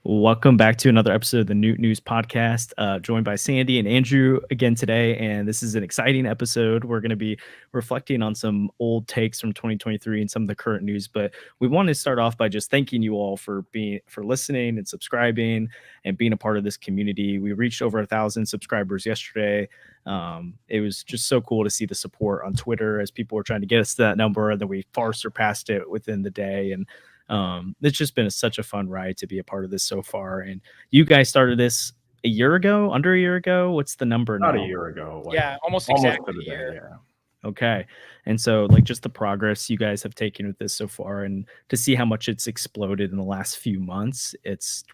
Welcome back to another episode of the Newt News Podcast, joined by Sandy and Andrew again today. And this is an exciting episode. We're going to be reflecting on some old takes from 2023 and some of the current news. But we want to start off by just thanking you all for listening and subscribing and being a part of this community. We reached over 1,000 subscribers yesterday. It was just so cool to see the support on Twitter as people were trying to get us to that number, and then we far surpassed it within the day. And it's just been such a fun ride to be a part of this so far. And you guys started this under a year ago. What's the number now? Not a year ago. Almost exactly a year. Yeah. Okay. And so just the progress you guys have taken with this so far, and to see how much it's exploded in the last few months,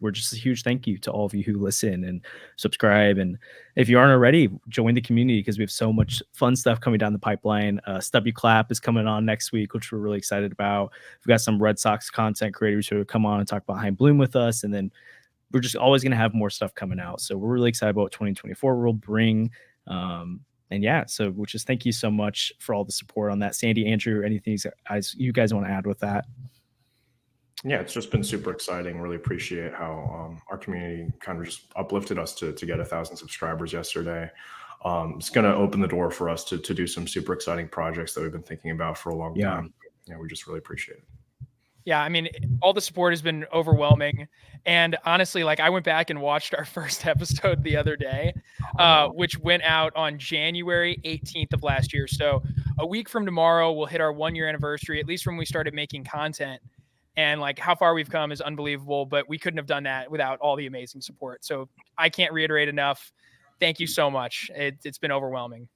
we're just a huge thank you to all of you who listen and subscribe. And if you aren't already, join the community, because we have so much fun stuff coming down the pipeline. Stubby Clap is coming on next week, which we're really excited about. We've got some Red Sox content creators who will come on and talk about Chaim Bloom with us. And then we're just always going to have more stuff coming out. So we're really excited about what 2024 will bring. And yeah, so we just thank you so much for all the support on that. Sandy, Andrew, anything you guys want to add with that? Yeah, it's just been super exciting. Really appreciate how our community kind of just uplifted us to get 1,000 subscribers yesterday. It's going to open the door for us to do some super exciting projects that we've been thinking about for a long time. Yeah, we just really appreciate it. Yeah, I mean, all the support has been overwhelming. And honestly, I went back and watched our first episode the other day, which went out on January 18th of last year. So a week from tomorrow, we'll hit our 1-year anniversary, at least when we started making content. And how far we've come is unbelievable, but we couldn't have done that without all the amazing support. So I can't reiterate enough. Thank you so much. It's been overwhelming.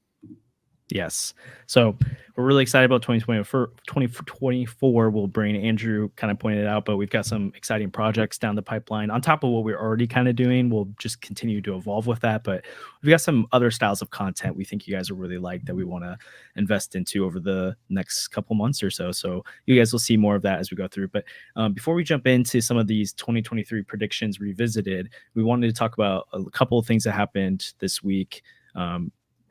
Yes. So we're really excited about 2024 will bring. Andrew kind of pointed out, but we've got some exciting projects down the pipeline on top of what we're already kind of doing. We'll just continue to evolve with that, but we've got some other styles of content we think you guys will really like that we want to invest into over the next couple months or so. So you guys will see more of that as we go through. But before we jump into some of these 2023 predictions revisited, we wanted to talk about a couple of things that happened this week.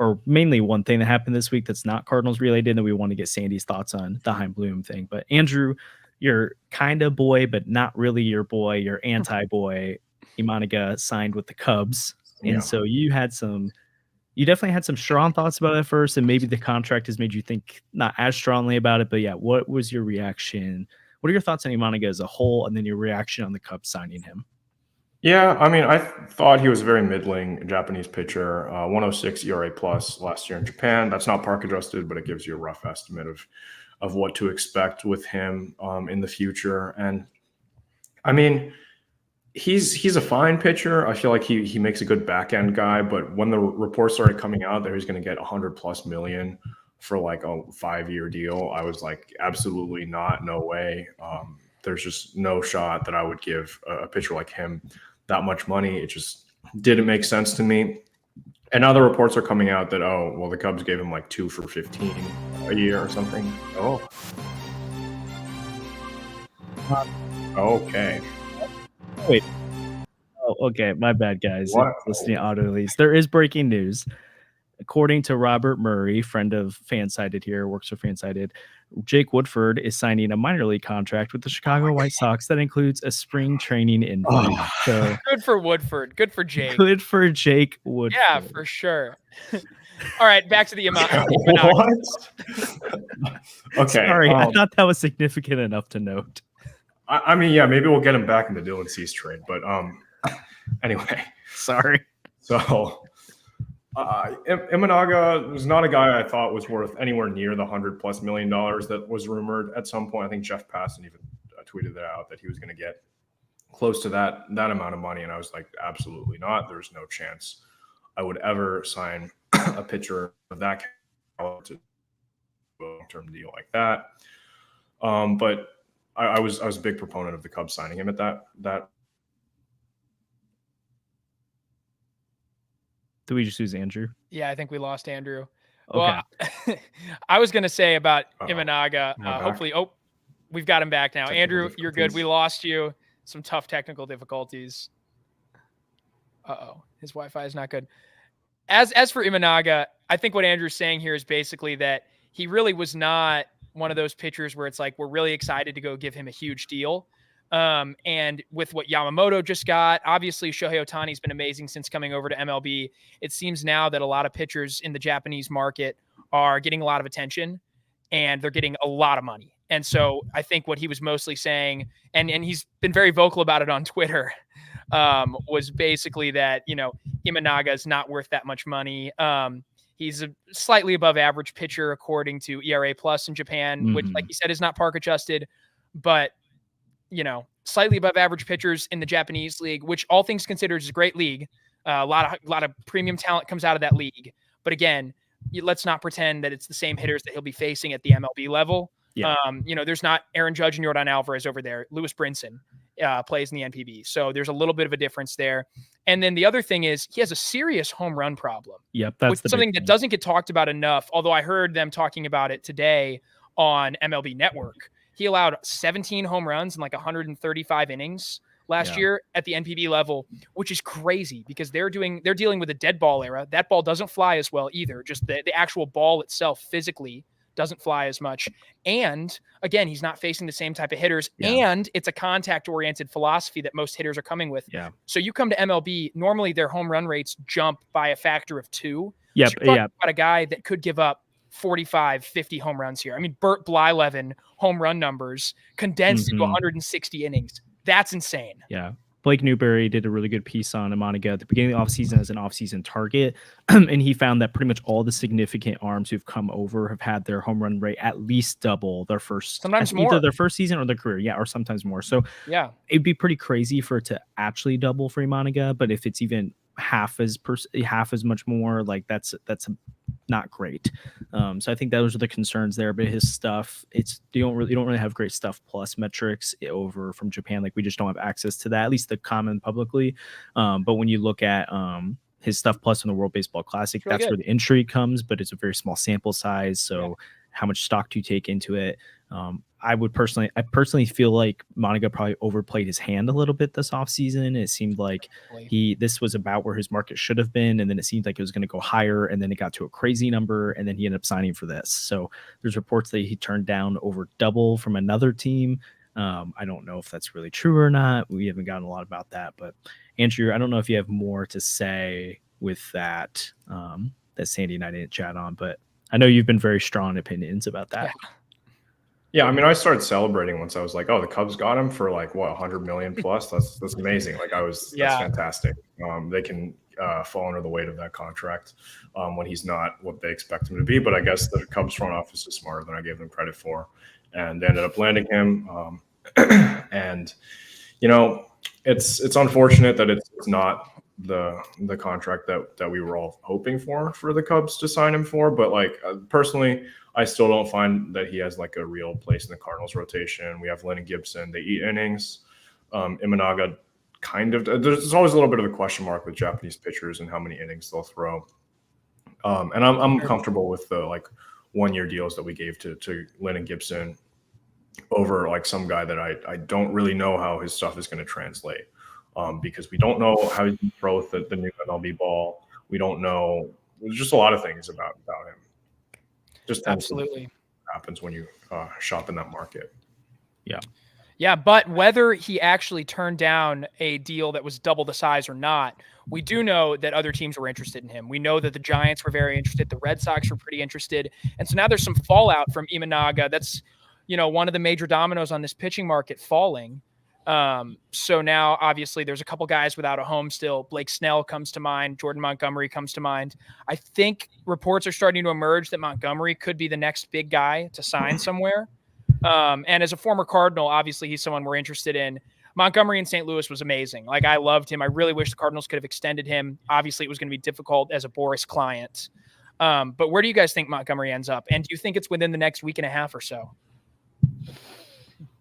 Or mainly one thing that happened this week that's not Cardinals related, and we want to get Sandy's thoughts on the Chaim Bloom thing. But Andrew, you're kind of boy, but not really your boy. You're anti-boy. Imanaga signed with the Cubs, and so you definitely had some strong thoughts about it at first, and maybe the contract has made you think not as strongly about it. But yeah, what was your reaction? What are your thoughts on Imanaga as a whole, and then your reaction on the Cubs signing him? Yeah, I mean, I thought he was a very middling Japanese pitcher, 106 ERA plus last year in Japan. That's not park adjusted, but it gives you a rough estimate of what to expect with him in the future. And I mean, he's a fine pitcher. I feel like he makes a good back end guy, but when the reports started coming out that he's going to get $100+ million for a 5-year deal, I was like, absolutely not, no way. There's just no shot that I would give a pitcher like him that much money. It just didn't make sense to me. And now the reports are coming out that, the Cubs gave him 2 for $15 a year or something. Oh. Okay. Wait. Oh, okay. My bad, guys. What? Listening to auto release. There is breaking news. According to Robert Murray, friend of Fansided here, works for Fansided, Jake Woodford is signing a minor league contract with the Chicago White Sox that includes a spring training invite. So good for Woodford. Good for Jake. Good for Jake Woodford. Yeah, for sure. All right, back to the amount. What? Okay. Sorry, I thought that was significant enough to note. I mean, yeah, maybe we'll get him back in the Dylan Cease trade, but anyway. Sorry. So Imanaga was not a guy I thought was worth anywhere near the $100+ million that was rumored at some point. I think Jeff Passan even tweeted that out, that he was going to get close to that amount of money. And I was like, absolutely not. There's no chance I would ever sign a pitcher of that caliber to a long-term deal like that. But I was a big proponent of the Cubs signing him at that. Did we just lose Andrew? Yeah, I think we lost Andrew. Okay. Well, I was going to say about Imanaga, hopefully, we've got him back now. Andrew, you're good. We lost you. Some tough technical difficulties. His Wi-Fi is not good. As for Imanaga, I think what Andrew's saying here is basically that he really was not one of those pitchers where it's we're really excited to go give him a huge deal. And with what Yamamoto just got, obviously Shohei Ohtani's been amazing since coming over to MLB. It seems now that a lot of pitchers in the Japanese market are getting a lot of attention and they're getting a lot of money. And so I think what he was mostly saying, and he's been very vocal about it on Twitter, was basically that, Imanaga is not worth that much money. He's a slightly above average pitcher according to ERA plus in Japan, which, like you said, is not park adjusted, but slightly above average pitchers in the Japanese league, which all things considered is a great league. A lot of premium talent comes out of that league. But again, let's not pretend that it's the same hitters that he'll be facing at the MLB level. Yeah. There's not Aaron Judge and Yordan Alvarez over there. Lewis Brinson plays in the NPB. So there's a little bit of a difference there. And then the other thing is he has a serious home run problem. Yep. That's something that doesn't get talked about enough, although I heard them talking about it today on MLB Network. He allowed 17 home runs in like 135 innings last year at the NPB level, which is crazy because they're dealing with a dead ball era. That ball doesn't fly as well either. Just the actual ball itself physically doesn't fly as much. And again, he's not facing the same type of hitters. And it's a contact oriented philosophy that most hitters are coming with. Yeah. So you come to MLB, normally their home run rates jump by a factor of 2. Yep. So you're talking about a guy that could give up 45, 50 home runs here. I mean, Bert Blyleven home run numbers condensed into 160 innings. That's insane. Yeah. Blake Newberry did a really good piece on Imanaga at the beginning of the offseason as an offseason target. And he found that pretty much all the significant arms who've come over have had their home run rate at least double their first, sometimes more, either their first season or their career. Yeah. Or sometimes more. So it'd be pretty crazy for it to actually double for Imanaga. But if it's even half as much more, like that's not great. So I think those are the concerns there. But his stuff, you don't really have great stuff plus metrics over from Japan. Like we just don't have access to that, at least the common publicly. But when you look at his stuff plus in the World Baseball Classic, that's where the entry comes, but it's a very small sample size. So how much stock do you take into it? I personally feel like Monaga probably overplayed his hand a little bit this offseason. It seemed like this was about where his market should have been, and then it seemed like it was going to go higher, and then it got to a crazy number, and then he ended up signing for this. So there's reports that he turned down over double from another team. I don't know if that's really true or not. We haven't gotten a lot about that, but Andrew, I don't know if you have more to say with that that Sandy and I didn't chat on, but I know you've been very strong opinions about that. Yeah, I mean, I started celebrating once I was like, "Oh, the Cubs got him for like what 100 million plus." That's amazing. Like that's fantastic. They can fall under the weight of that contract when he's not what they expect him to be. But I guess the Cubs front office is smarter than I gave them credit for, and they ended up landing him. And it's unfortunate that it's not the contract that we were all hoping for the Cubs to sign him for. But like personally, I still don't find that he has like a real place in the Cardinals rotation. We have Lynn and Gibson. They eat innings. Imanaga there's always a little bit of a question mark with Japanese pitchers and how many innings they'll throw. And I'm comfortable with the like 1-year deals that we gave to Lynn and Gibson over like some guy that I don't really know how his stuff is going to translate. Because we don't know how he throws the new MLB ball. We don't know. There's just a lot of things about him. Just absolutely happens when you shop in that market. Yeah, but whether he actually turned down a deal that was double the size or not, we do know that other teams were interested in him. We know that the Giants were very interested. The Red Sox were pretty interested. And so now there's some fallout from Imanaga. That's, one of the major dominoes on this pitching market falling. So now obviously there's a couple guys without a home still. Blake Snell comes to mind. Jordan Montgomery comes to mind. I think reports are starting to emerge that Montgomery could be the next big guy to sign somewhere. And as a former Cardinal, obviously he's someone we're interested in. Montgomery in St. Louis was amazing. Like I loved him. I really wish the Cardinals could have extended him. Obviously it was going to be difficult as a Boris client. But where do you guys think Montgomery ends up? And do you think it's within the next week and a half or so?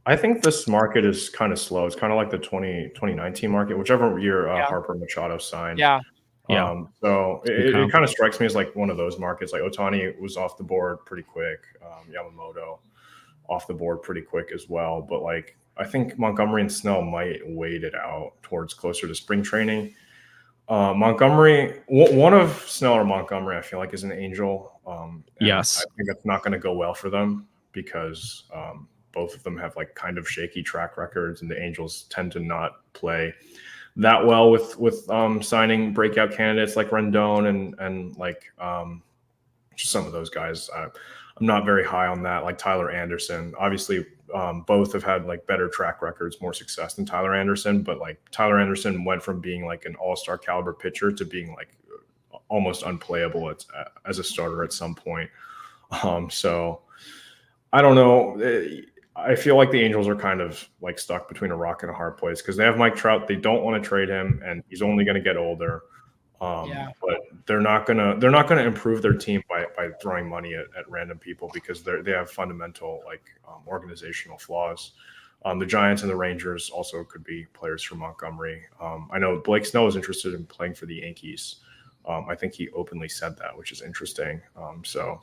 I think this market is kind of slow. It's kind of like the 2019 market, whichever year Harper Machado signed. So it kind of strikes me as like one of those markets. Like Ohtani was off the board pretty quick. Yamamoto off the board pretty quick as well. But like I think Montgomery and Snell might wait it out towards closer to spring training. Montgomery, one of Snell or Montgomery, I feel like is an angel. Yes, I think it's not going to go well for them because Both of them have like kind of shaky track records, and the Angels tend to not play that well with signing breakout candidates like Rendon and like just some of those guys. I'm not very high on that. Like Tyler Anderson, obviously, both have had like better track records, more success than Tyler Anderson. But like Tyler Anderson went from being like an all-star caliber pitcher to being like almost unplayable as a starter at some point. So I don't know. I feel like the Angels are kind of like stuck between a rock and a hard place because they have Mike Trout. They don't want to trade him, and he's only going to get older. But they're not gonna improve their team by throwing money at random people because they have fundamental like organizational flaws. The Giants and the Rangers also could be players from Montgomery. I know Blake Snell is interested in playing for the Yankees. I think he openly said that, which is interesting. So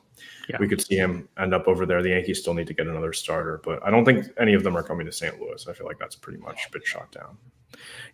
we could see him end up over there. The Yankees still need to get another starter, but I don't think any of them are coming to St. Louis. I feel like that's pretty much been shot down.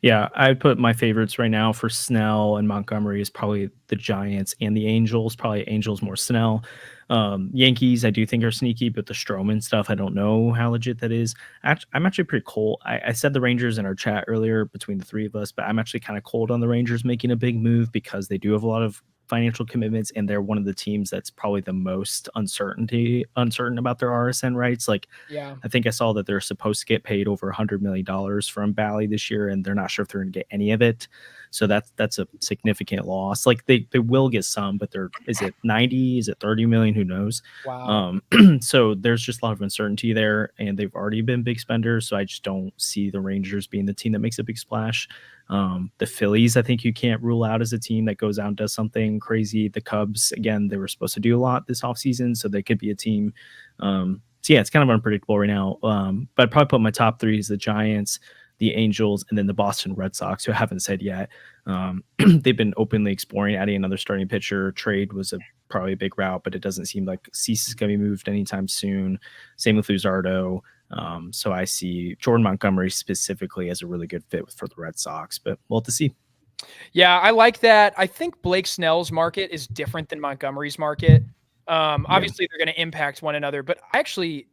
Yeah, I'd put my favorites right now for Snell and Montgomery is probably the Giants and the Angels. Probably Angels more Snell. Yankees, I do think are sneaky, but the Stroman stuff, I don't know how legit that is. I'm actually pretty cold. I said the Rangers in our chat earlier between the three of us, but I'm actually kind of cold on the Rangers making a big move because they do have a lot of financial commitments, and they're one of the teams that's probably the most uncertain about their RSN rights. Like, I think I saw that they're supposed to get paid over $100 million from Bally this year, and they're not sure if they're going to get any of it. So that's a significant loss. Like they will get some, but is it 90? Is it 30 million? Who knows? Wow. So there's just a lot of uncertainty there, and they've already been big spenders. So I just don't see the Rangers being the team that makes a big splash. The Phillies, I think you can't rule out as a team that goes out and does something crazy. The Cubs, again, they were supposed to do a lot this offseason, so they could be a team. So yeah, it's kind of unpredictable right now. But I'd probably put my top three is the Giants, the Angels, and then the Boston Red Sox, who I haven't said yet. They've been openly exploring adding another starting pitcher. Trade was probably a big route, but it doesn't seem like Cease is going to be moved anytime soon. Same with Luzardo. So I see Jordan Montgomery specifically as a really good fit for the Red Sox, but we'll have to see. Yeah, I like that. I think Blake Snell's market is different than Montgomery's market. Obviously, they're going to impact one another, but actually,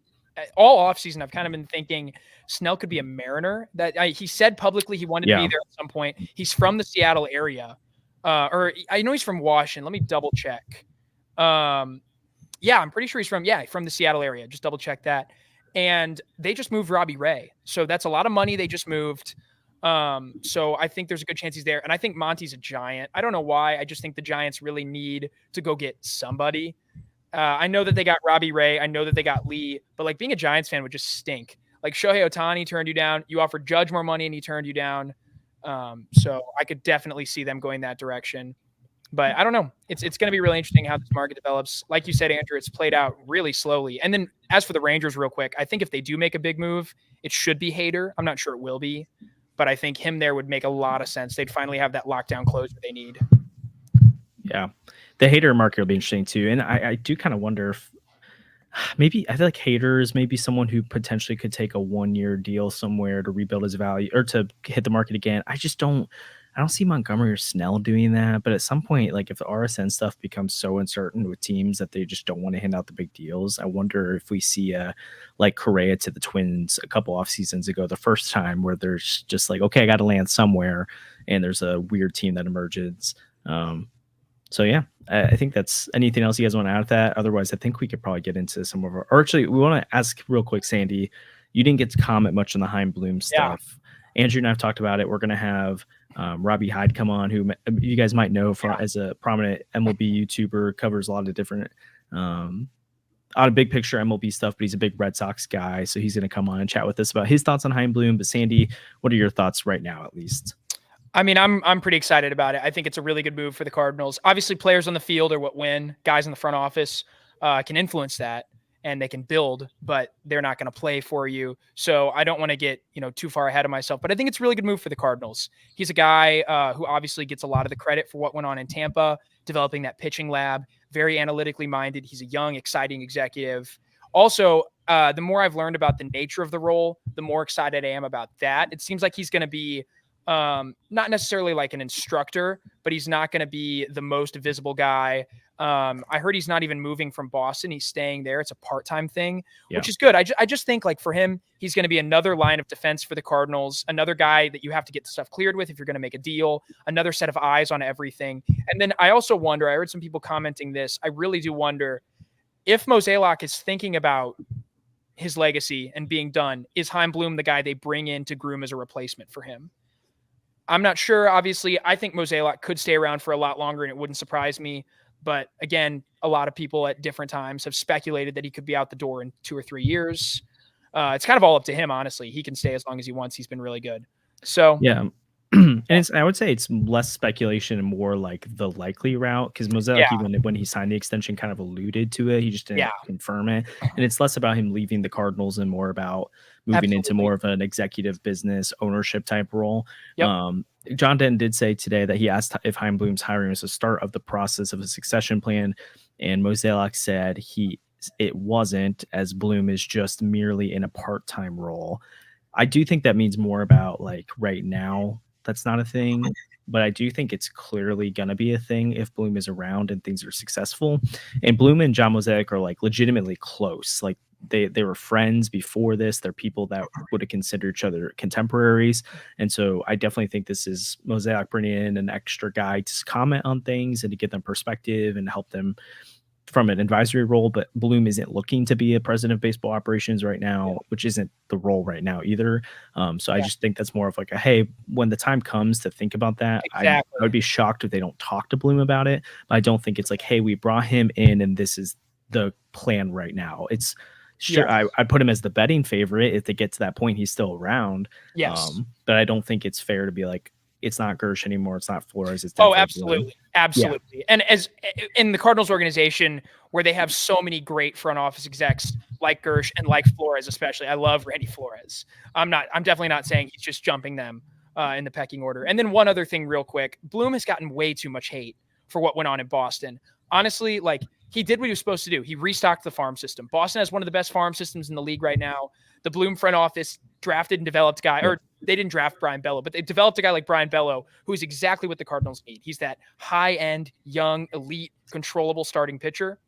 all offseason, I've kind of been thinking Snell could be a Mariner. That he said publicly he wanted to be there at some point. He's from the Seattle area, or I know he's from Washington. Let me double check. I'm pretty sure he's from the Seattle area. Just double check that. And they just moved Robbie Ray, so that's a lot of money they just moved. So I think there's a good chance he's there, and I think Monty's a Giant. I don't know why. I just think the Giants really need to go get somebody. I know that they got Robbie Ray. I know that they got Lee, but like being a Giants fan would just stink. Like Shohei Ohtani turned you down. You offered Judge more money and he turned you down. So I could definitely see them going that direction. But I don't know. It's going to be really interesting how this market develops. Like you said, Andrew, it's played out really slowly. And then as for the Rangers, real quick, I think if they do make a big move, it should be Hader. I'm not sure it will be, but I think him there would make a lot of sense. They'd finally have that lockdown closer they need. Yeah. The Hader market will be interesting too. And I do kind of wonder if maybe I feel like Hader is maybe someone who potentially could take a 1-year deal somewhere to rebuild his value or to hit the market again. I don't see Montgomery or Snell doing that. But at some point, like if the RSN stuff becomes so uncertain with teams that they just don't want to hand out the big deals, I wonder if we see like Correa to the Twins a couple off seasons ago, the first time where there's just like, okay, I got to land somewhere, and there's a weird team that emerges. So yeah, I think that's anything else you guys want to add to that. Otherwise, I think we could probably get into some of our, or actually we want to ask real quick, Sandy, you didn't get to comment much on the Chaim Bloom stuff. Andrew and I have talked about it. We're going to have Robbie Hyde come on, who you guys might know as a prominent MLB YouTuber, covers a lot of different, on a big picture MLB stuff, but he's a big Red Sox guy. So he's going to come on and chat with us about his thoughts on Chaim Bloom. But Sandy, what are your thoughts right now, at least? I mean, I'm pretty excited about it. I think it's a really good move for the Cardinals. Obviously, players on the field are what win. Guys in the front office can influence that, and they can build, but they're not going to play for you. So I don't want to get too far ahead of myself. But I think it's a really good move for the Cardinals. He's a guy who obviously gets a lot of the credit for what went on in Tampa, developing that pitching lab. Very analytically minded. He's a young, exciting executive. Also, the more I've learned about the nature of the role, the more excited I am about that. It seems like he's going to be not necessarily like an instructor, but he's not going to be the most visible guy. I heard he's not even moving from Boston. He's staying there. It's a part-time thing, which is good. I just think like for him, he's going to be another line of defense for the Cardinals, another guy that you have to get stuff cleared with if you're going to make a deal, another set of eyes on everything. And then I also wonder, I heard some people commenting this. I really do wonder if Mozeliak is thinking about his legacy and being done, is Chaim Bloom the guy they bring in to groom as a replacement for him? I'm not sure. Obviously, I think Mozeliak could stay around for a lot longer and it wouldn't surprise me. But again, a lot of people at different times have speculated that he could be out the door in 2 or 3 years. It's kind of all up to him, honestly. He can stay as long as he wants. He's been really good. So yeah. And I would say it's less speculation and more like the likely route, because Mozeliak, even when he signed the extension, kind of alluded to it. He just didn't confirm it. And it's less about him leaving the Cardinals and more about moving into more of an executive business ownership type role. John Denton did say today that he asked if Chaim Bloom's hiring was the start of the process of a succession plan, and Mozeliak said it wasn't, as Bloom is just merely in a part-time role. I do think that means more about like right now. That's not a thing, but I do think it's clearly going to be a thing if Bloom is around and things are successful. And Bloom and John Mozeliak are like legitimately close. Like they were friends before this. They're people that would have considered each other contemporaries. And so I definitely think this is Mozeliak bringing in an extra guy to comment on things and to get them perspective and help them from an advisory role. But Bloom isn't looking to be a president of baseball operations right now, which isn't the role right now either. So I just think that's more of like a, hey, when the time comes to think about that, I would be shocked if they don't talk to Bloom about it. But I don't think it's like, hey, we brought him in and this is the plan right now. It's sure, I put him as the betting favorite. If they get to that point, he's still around. But I don't think it's fair to be like, it's not Gersh anymore. It's not Flores. It's absolutely. Bloom. Absolutely. Yeah. And as in the Cardinals organization, where they have so many great front office execs like Gersh and like Flores, especially. I love Randy Flores. I'm definitely not saying he's just jumping them in the pecking order. And then one other thing real quick, Bloom has gotten way too much hate for what went on in Boston. Honestly, like he did what he was supposed to do. He restocked the farm system. Boston has one of the best farm systems in the league right now. The Bloom front office drafted and developed guy, or they didn't draft Brian Bello, but they developed a guy like Brian Bello, who is exactly what the Cardinals need. He's that high-end, young, elite, controllable starting pitcher.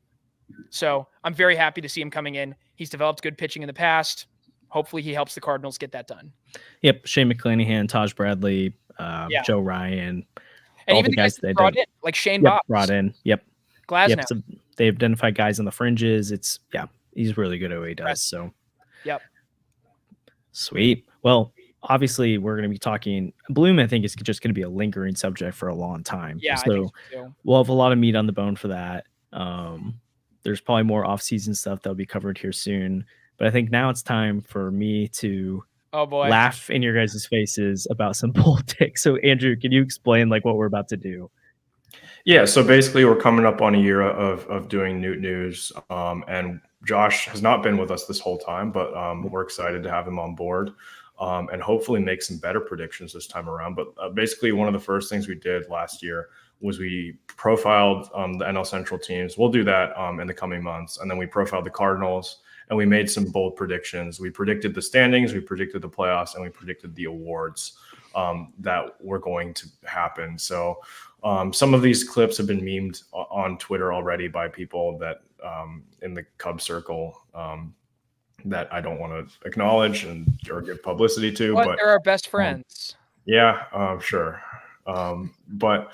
So I'm very happy to see him coming in. He's developed good pitching in the past. Hopefully he helps the Cardinals get that done. Yep. Shane McClanahan, Taj Bradley, Joe Ryan. And even the guys that brought in, like Shane Botts. Brought in. Glasnow. So they identified guys on the fringes. He's really good at what he does. So sweet. Well, obviously we're going to be talking Bloom. I think is just going to be a lingering subject for a long time. Yeah. So we'll have a lot of meat on the bone for that. There's probably more off-season stuff that'll be covered here soon, but I think now it's time for me to laugh in your guys' faces about some politics. So Andrew, can you explain like what we're about to do? Yeah, so basically we're coming up on a year of doing Newt News, and Josh has not been with us this whole time, but we're excited to have him on board and hopefully make some better predictions this time around. But basically one of the first things we did last year was we profiled the NL Central teams. We'll do that in the coming months. And then we profiled the Cardinals and we made some bold predictions. We predicted the standings, we predicted the playoffs, and we predicted the awards that were going to happen. So some of these clips have been memed on Twitter already by people that in the Cubs circle that I don't want to acknowledge or give publicity to. But they're our best friends. Sure. But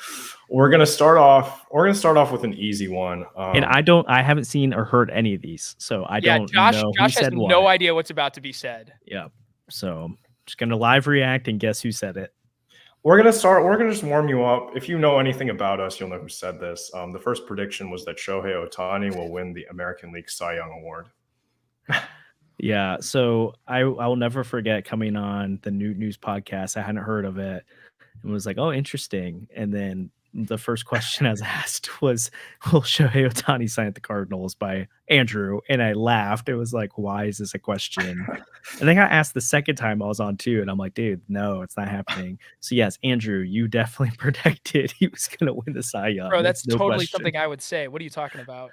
we're gonna start off with an easy one. And I haven't seen or heard any of these, so I don't know. Josh has no idea what's about to be said. Yeah. So I'm just gonna live react and guess who said it. We're gonna just warm you up. If you know anything about us, you'll know who said this. The first prediction was that Shohei Ohtani will win the American League Cy Young Award. Yeah, so I will never forget coming on the Newt News podcast. I hadn't heard of it and was like, oh, interesting. And then the first question I was asked was, will Shohei Ohtani sign at the Cardinals by Andrew? And I laughed. It was like, why is this a question? And then I got asked the second time I was on too. And I'm like, dude, no, it's not happening. So yes, Andrew, you definitely predicted he was going to win the Cy Young. Bro, that's totally something I would say. What are you talking about?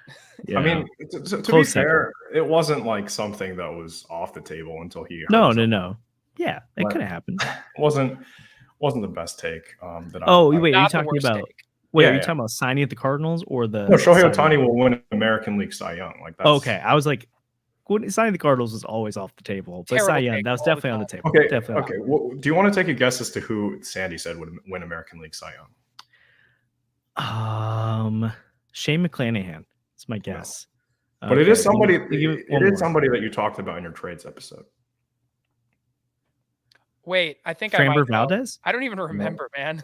Yeah. I mean, to be fair, it wasn't like something that was off the table until he heard No. Yeah, it could have happened. wasn't the best take. That Oh, I wait, are you Not the talking worst about? take. Wait, Yeah, are you yeah. talking about signing at the Cardinals or the? No, Shohei Cy Ohtani Young? will win American League Cy Young. Like that's Okay, I was like, signing the Cardinals was always off the table, but Cy Terrible Young, take that was all the definitely on the time. table. okay. Definitely. Okay. Well, do you want to take a guess as to who Sandy said would win American League Cy Young? Shane McClanahan. That's my guess. But it is Okay, somebody. give me It one is more. somebody that you talked about in your trades episode. Wait, I think I Framber might know. Valdez. I don't even remember, man.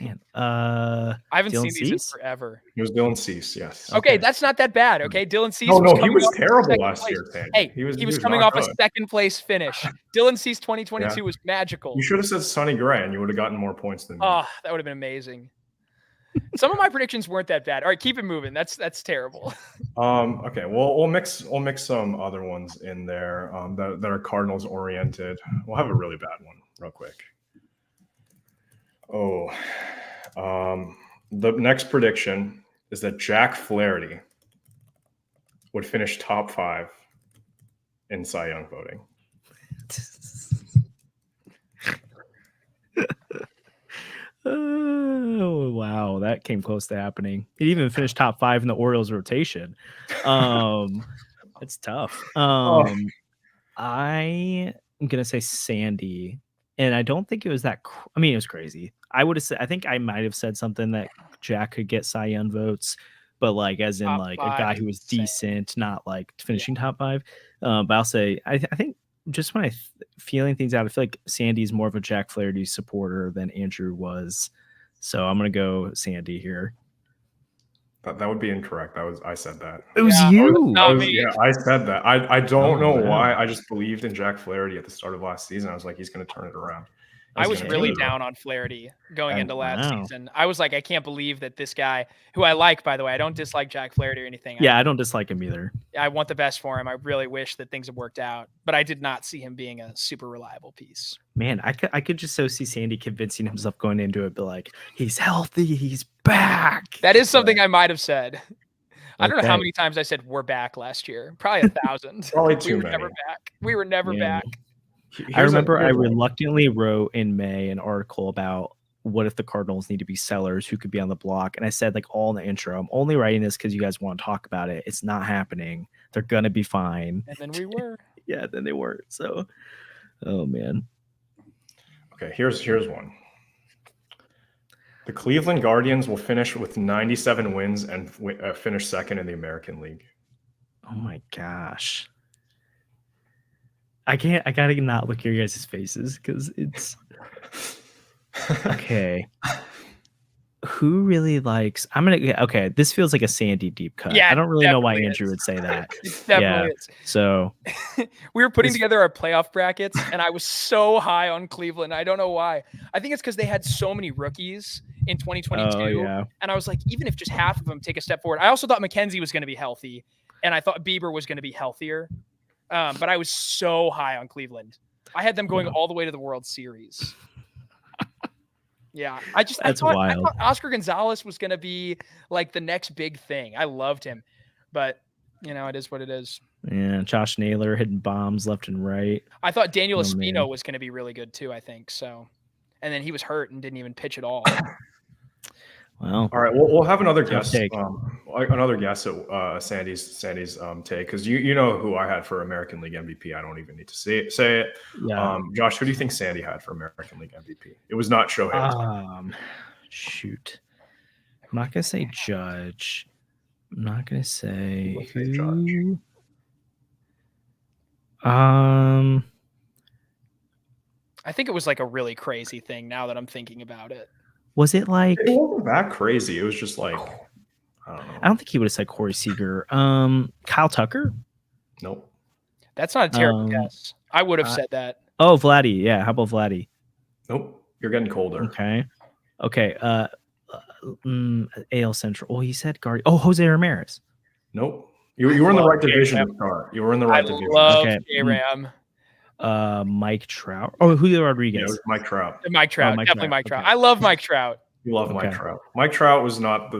Man, I haven't Dylan seen these in Cease? forever. It was Dylan Cease. Yes. Okay, Okay. that's not that bad. Okay, Dylan Cease. No, was he coming was off terrible second last place. year, Sandy. Hey, He was coming not off a good. second place finish. Dylan Cease 2022 Yeah. was magical. You should have said Sonny Gray, and you would have gotten more points than me. Oh, that would have been amazing. Some of my predictions weren't that bad. All right, keep it moving. That's terrible. Okay. Well, we'll mix some other ones in there that are Cardinals oriented. We'll have a really bad one real quick. Oh, the next prediction is that Jack Flaherty would finish top 5 in Cy Young voting. Oh wow, that came close to happening. He even finished top 5 in the Orioles rotation. It's tough. I am gonna say Sandy, and I don't think it was that. I mean, it was crazy. I would have said. I think I might have said something that Jack could get Cy Young votes, but like as in Top like 5, a guy who was same. decent, not like finishing top 5. But I'll say I think just when feeling things out, I feel like Sandy's more of a Jack Flaherty supporter than Andrew was. So I'm gonna go Sandy here. That would be incorrect. I said that. It was Yeah, you. not me. Yeah, I said that. I don't know wow. why. I just believed in Jack Flaherty at the start of last season. I was like, he's going to turn it around. I was gonna really turn it down on Flaherty going into last wow. season. I was like, I can't believe that this guy, who I like, by the way, I don't dislike Jack Flaherty or anything. Yeah, I don't dislike him either. I want the best for him. I really wish that things had worked out, but I did not see him being a super reliable piece. Man, I could just so see Sandy convincing himself going into it, but like he's healthy, he's back. That is something I might have said. I don't know how Okay. many times I said we're back last year. Probably 1,000. Probably We too were many. never back. We were never Yeah. back. I remember I here's one. reluctantly wrote in May an article about what if the Cardinals need to be sellers, who could be on the block. And I said, like, all in the intro, I'm only writing this because you guys want to talk about it. It's not happening. They're going to be fine. And then we were. Yeah, then they weren't. So, oh, man. Okay, here's one. The Cleveland Guardians will finish with 97 wins and finish second in the American League. Oh, my gosh. I gotta not look at your guys' faces because it's okay. Who really likes? Okay. This feels like a Sandy deep cut. Yeah, I don't really know why definitely Andrew is. would say that. It definitely is. So We were putting This- together our playoff brackets, and I was so high on Cleveland. I don't know why. I think it's because they had so many rookies in 2022. oh yeah, And I was like, even if just half of them take a step forward. I also thought McKenzie was going to be healthy, and I thought Bieber was going to be healthier. But I was so high on Cleveland. I had them going all the way to the World Series. Yeah, I thought Oscar Gonzalez was going to be like the next big thing. I loved him, but it is what it is. yeah. Josh Naylor hitting bombs left and right. I thought Daniel Oh, Espino man. was going to be really good too. I think so, and then he was hurt and didn't even pitch at all. Well, All right, we'll have another Tough guess. take. Another guess at Sandy's take, because you know who I had for American League MVP. I don't even need to say it. yeah. Josh, who do you think Sandy had for American League MVP? It was not Shohei Ohtani. Shoot. I'm not gonna say Judge. I'm not gonna say Let's say who. I think it was like a really crazy thing. Now that I'm thinking about it, Was it like? It wasn't that crazy. It was just like, I don't know. I don't think he would have said Corey Seager. Kyle Tucker. Nope. that's not a terrible Um, guess. I would have said that. Oh, Vladdy. Yeah. How about Vladdy? Nope. You're getting colder. Okay. AL Central. Oh, he said guard. Oh, Jose Ramirez. Nope. You were in the right J-Ram. division to start. You were in the right I division. love Okay. J-Ram. Mike Trout. Oh, Julio Yeah, it Rodriguez. was Mike Trout. Mike Trout. Mike Definitely Trout. Mike Trout. Okay. I love Mike Trout. You love Mike Okay. Trout. Mike Trout was not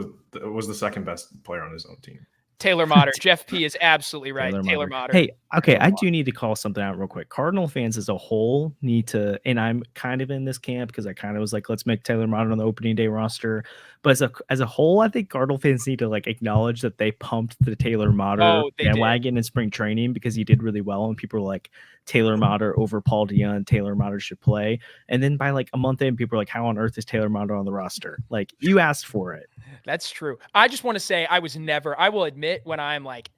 was the second best player on his own team. Taylor Motter. Jeff P is absolutely right. Taylor Motter. Hey, okay, I do need to call something out real quick. Cardinal fans as a whole need to, and I'm kind of in this camp because I kind of was like, let's make Taylor Motter on the opening day roster. But as a whole, I think Cardinal fans need to like acknowledge that they pumped the Taylor Motter bandwagon in spring training because he did really well, and people were like, Taylor Motter over Paul DeYoung, Taylor Motter should play. And then by like a month in, people are like, how on earth is Taylor Motter on the roster? Like, you asked for it. That's true. I just want to say I will admit when I'm like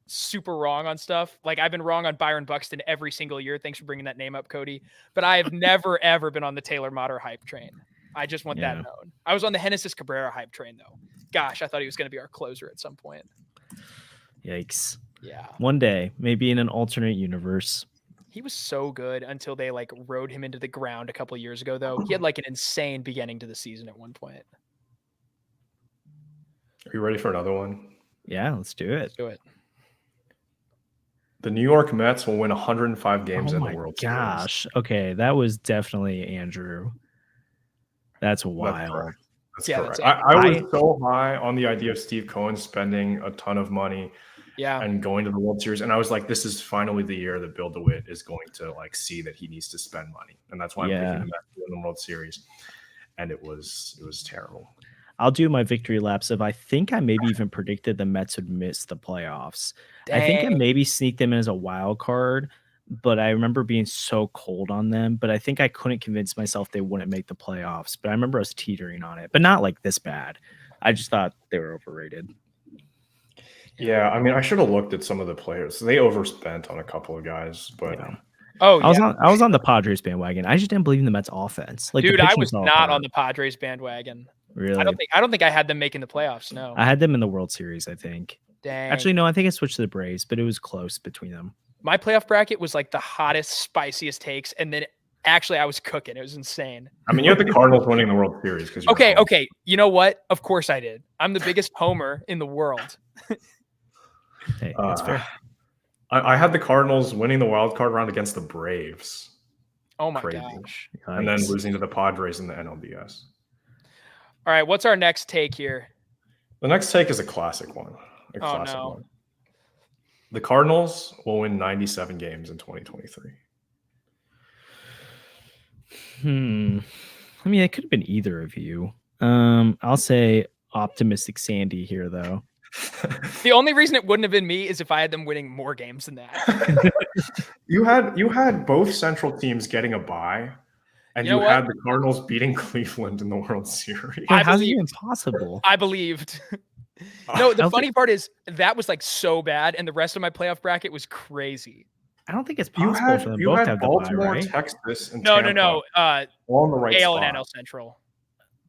super wrong on stuff. Like I've been wrong on Byron Buxton every single year. Thanks for bringing that name up, Cody. But I have never, ever been on the Taylor Motter hype train. I just want that known. I was on the Genesis Cabrera hype train though. Gosh, I thought he was going to be our closer at some point. Yikes. Yeah. One day, maybe in an alternate universe. He was so good until they like rode him into the ground a couple of years ago though. He had like an insane beginning to the season at one point. Are you ready for another one? Yeah, let's do it. Let's do it. The New York Mets will win 105 games in the World Series. Gosh. Okay, that was definitely Andrew. That's wild. That's correct. I was so high on the idea of Steve Cohen spending a ton of money and going to the World Series. And I was like, this is finally the year that Bill DeWitt is going to like see that he needs to spend money. And that's why I'm picking the Mets to win the World Series. And it was terrible. I'll do my victory laps of I think I maybe even predicted the Mets would miss the playoffs. Dang. I think I maybe sneaked them in as a wild card, but I remember being so cold on them. But I think I couldn't convince myself they wouldn't make the playoffs. But I remember I was teetering on it, but not like this bad. I just thought they were overrated. Yeah, I mean, I should have looked at some of the players. They overspent on a couple of guys, but I was on the Padres bandwagon. I just didn't believe in the Mets offense. Like, dude, I was not on the Padres bandwagon. Really? I don't think I had them making the playoffs. No, I had them in the World Series, I think. Dang. Actually, no, I think I switched to the Braves, but it was close between them. My playoff bracket was like the hottest, spiciest takes, and then actually I was cooking. It was insane. I mean, you have the Cardinals winning the World Series because okay. You know what? Of course I did. I'm the biggest homer in the world. Hey, that's fair. I had the Cardinals winning the wild card round against the Braves. Oh my gosh! And then losing to the Padres in the NLDS. All right, what's our next take here? The next take is a classic one. One. The Cardinals will win 97 games in 2023. I mean, it could have been either of you. I'll say optimistic Sandy here, though. The only reason it wouldn't have been me is if I had them winning more games than that. You had both Central teams getting a bye. And you had the Cardinals beating Cleveland in the World Series. How's it even possible? I believed. No, the funny part is that was like so bad, and the rest of my playoff bracket was crazy. I don't think it's possible for them both to have Baltimore, the bye, right? Texas, and no. All in the right AL spot. and NL Central.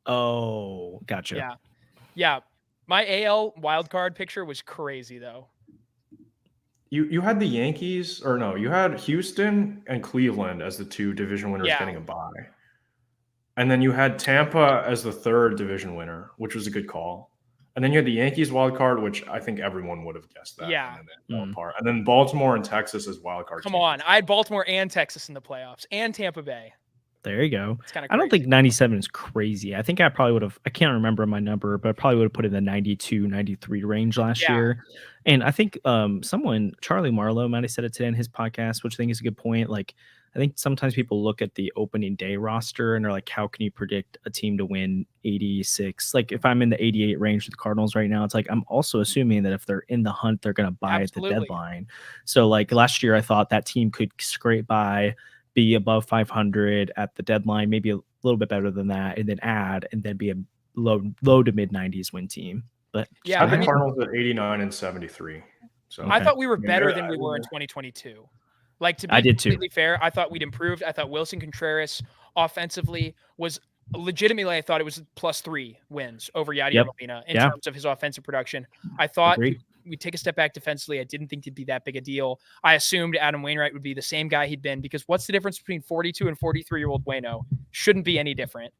Oh, gotcha. Yeah. My AL wildcard picture was crazy though. You had the Yankees, or no, you had Houston and Cleveland as the two division winners getting a bye. And then you had Tampa as the third division winner, which was a good call. And then you had the Yankees wild card, which I think everyone would have guessed that. Yeah. And then Baltimore and Texas as wild card. Come on. I had Baltimore and Texas in the playoffs and Tampa Bay. There you go. It's kind of I don't think 97 is crazy. I think I probably would have, I can't remember my number, but I probably would have put it in the 92, 93 range last year. And I think Charlie Marlowe might have said it today in his podcast, which I think is a good point. Like, I think sometimes people look at the opening day roster and are like, how can you predict a team to win 86? Like, if I'm in the 88 range with the Cardinals right now, it's like, I'm also assuming that if they're in the hunt, they're going to buy at the deadline. So like last year, I thought that team could scrape by, be above 500 at the deadline, maybe a little bit better than that, and then add, and then be a low to mid 90s win team. But I think Cardinals at 89 and 73. So I thought we were better than we were in 2022. Like, to be completely fair, I thought we'd improved. I thought Wilson Contreras offensively was legitimately, I thought it was +3 wins over Yadier Molina in terms of his offensive production. I thought we'd take a step back defensively. I didn't think it'd be that big a deal. I assumed Adam Wainwright would be the same guy he'd been, because what's the difference between 42 and 43-year-old Waino? Shouldn't be any different.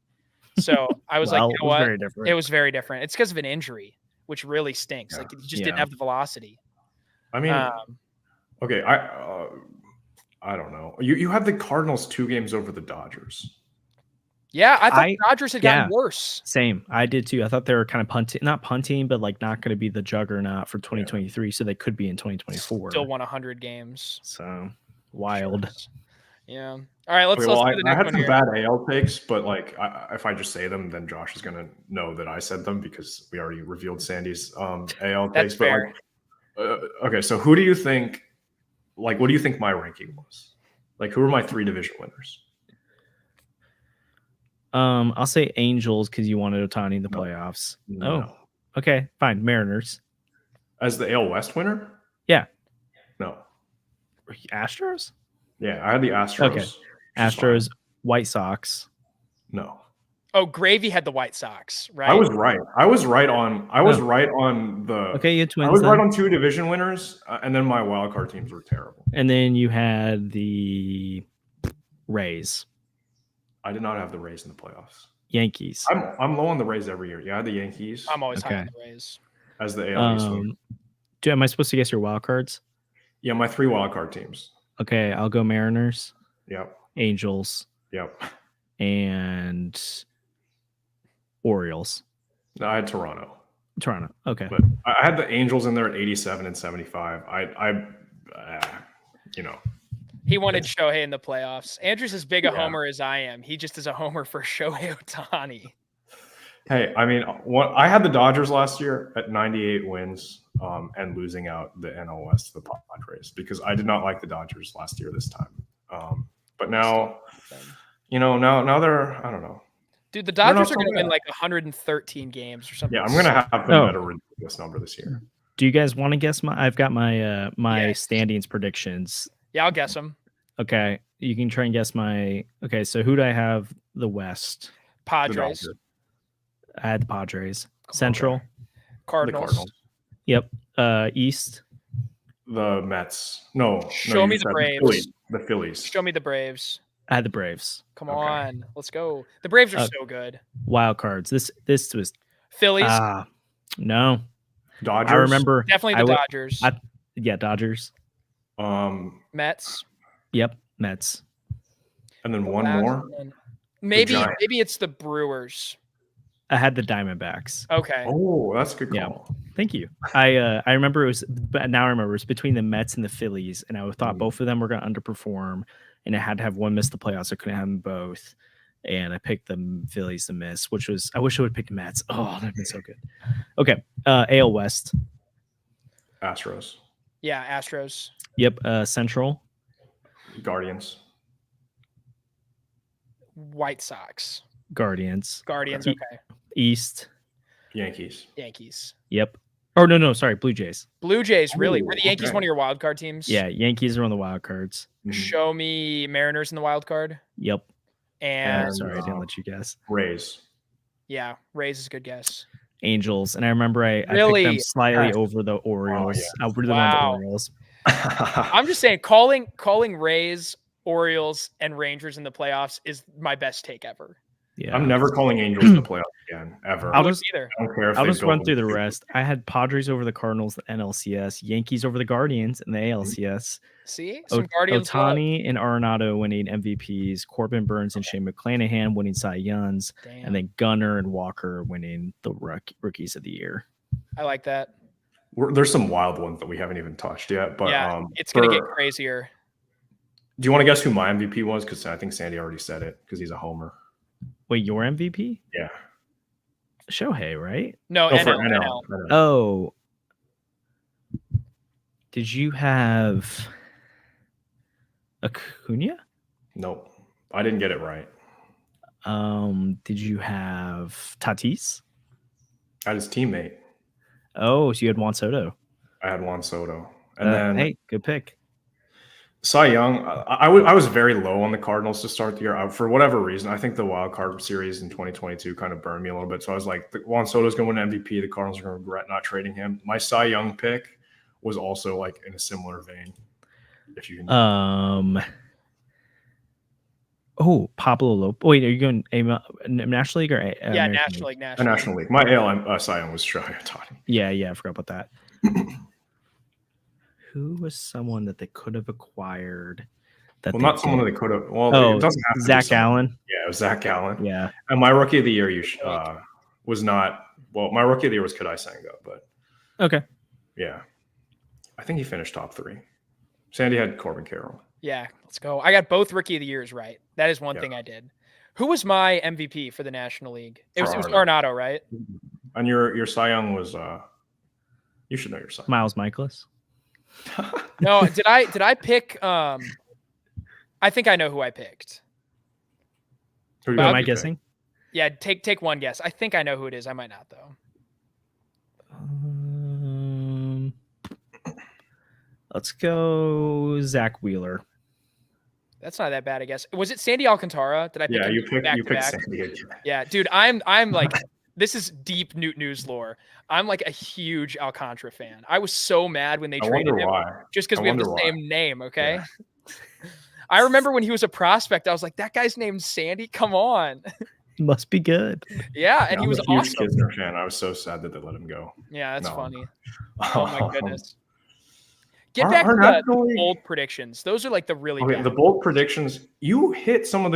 So I was like, you know what? It was very different. It's because of an injury, which really stinks. Like, he just didn't have the velocity. I mean, okay, I don't know. You had the Cardinals 2 games over the Dodgers. Yeah, I thought the Dodgers had gotten yeah. worse. Same. I did too. I thought they were kind of not punting, but like not going to be the juggernaut for 2023. So they could be in 2024. Still won 100 games. So wild. Sure. Yeah. All right, let's well, do the next I had one some here. bad AL takes, but like if I just say them, then Josh is gonna know that I said them because we already revealed Sandy's AL That's takes. fair. But like, okay, so who do you think? Like, what do you think my ranking was? Like, who are my 3 division winners? I'll say Angels because you wanted Ohtani in the playoffs. No. Oh, okay, fine. Mariners As the AL West winner? Yeah. No. Astros? Yeah, I had the Astros. Okay. Astros, White Sox. No. Oh, Gravy had the White Sox, right? I was right. I was right on the. Okay, you had Twins. I was then. right on 2 division winners, and then my wild card teams were terrible. And then you had the Rays. I did not have the Rays in the playoffs. Yankees. I'm low on the Rays every year. Yeah, I had the Yankees. I'm always high on the Rays. As the AL East winner. Am I supposed to guess your wild cards? Yeah, my 3 wild card teams. Okay, I'll go Mariners. Yep. Angels. Yep. And Orioles. No, I had Toronto. Okay. But I had the Angels in there at 87 and 75. He wanted Shohei in the playoffs. Andrew's as big a homer as I am. He just is a homer for Shohei Ohtani. Hey, I mean, I had the Dodgers last year at 98 wins and losing out the NL West to the Padres because I did not like the Dodgers last year this time. But now, now they're, I don't know. Dude, the Dodgers are going to win like 113 games or something. Yeah, I'm going to have them at a ridiculous number this year. Do you guys want to guess I've got my standings predictions. Yeah, I'll guess them. Okay, you can try and guess okay, so who do I have the West? Padres. I had the Padres. Central. Cardinals. Yep. East. The Mets. No. Show me the Braves. The Phillies. Show me the Braves. I had the Braves. Come on, let's go. The Braves are so good. Wild cards. This was Phillies. No. Dodgers. I remember definitely the Dodgers. Dodgers. Mets. Yep, Mets. And then one more. Maybe it's the Brewers. I had the Diamondbacks. Okay. Oh, that's a good call. Yeah. Thank you. I remember it was between the Mets and the Phillies, and I thought both of them were going to underperform, and I had to have one miss the playoffs. I couldn't have them both, and I picked the Phillies to miss, which was I wish I would have picked the Mets. Oh, that'd been so good. Okay, AL West. Astros. Yeah, Astros. Yep. Central. Guardians. White Sox. Guardians. Okay. East. Yankees. Yep. Oh no, sorry, Blue Jays. Blue Jays, really? Were the Yankees one of your wild card teams? Yeah, Yankees are on the wild cards. Show me Mariners in the wild card. Yep. And sorry, I didn't let you guess. Rays. Yeah, Rays is a good guess. Angels, and I remember I picked them slightly over the Orioles. I really wanted the Orioles. I'm just saying, calling Rays, Orioles, and Rangers in the playoffs is my best take ever. Yeah, I'm never calling Angels in the playoffs again, ever. I'll just run through the rest. I had Padres over the Cardinals, the NLCS, Yankees over the Guardians in the ALCS. See, some Guardians. Ohtani and Arenado winning MVPs, Corbin Burns and Shane McClanahan winning Cy Youngs, and then Gunnar and Walker winning the Rookies of the Year. I like that. There's some wild ones that we haven't even touched yet, but it's going to get crazier. Do you want to guess who my MVP was? Because I think Sandy already said it because he's a homer. Wait, your MVP? Yeah. Shohei, right? No, NL. Oh. Did you have Acuna? Nope. I didn't get it right. Did you have Tatis? I had his teammate. Oh, so you had Juan Soto. I had Juan Soto. And then hey, good pick. Cy Young, I was very low on the Cardinals to start the year. For whatever reason, I think the wild card series in 2022 kind of burned me a little bit. So I was like, Juan Soto's going to win MVP. The Cardinals are going to regret not trading him. My Cy Young pick was also like in a similar vein. If you can. Pablo Lopez. Wait, are you going National League or National League? National League. My Cy Young was Shohei Ohtani. Yeah, I forgot about that. Who was someone that they could have acquired that Well, they not someone did. that they could have. Well, Oh, it doesn't have to be Zach someone. Allen. Yeah, it was Zach Allen. Yeah. And my rookie of the year was not. Well, my rookie of the year was Kadai Senga, but Okay. yeah, I think he finished top 3. Sandy had Corbin Carroll. Yeah, let's go. I got both rookie of the years right. That is one thing I did. Who was my MVP for the National League? It was Arenado, right? And your Cy Young was you should know your Cy Young. Miles Michaelis. No, did I pick I think I know who I picked. Who am I guessing? Yeah, take one guess. I think I know who it is. I might not though. Let's go Zach Wheeler. That's not that bad, I guess. Was it Sandy Alcantara? Did I pick Yeah, him you picked back? Sandy. Yeah, dude, I'm like this is deep Newt News lore. I'm like a huge Alcantara fan. I was so mad when they traded him just because we have the same name, okay? Yeah. I remember when he was a prospect, I was like, that guy's named Sandy? Come on. He must be good. Yeah, and he was I'm a huge awesome. Kisner fan. I was so sad that they let him go. Yeah, that's funny. Oh my goodness. Get Our back to the League- bold predictions. Those are like the really bad. The bold predictions. You hit some of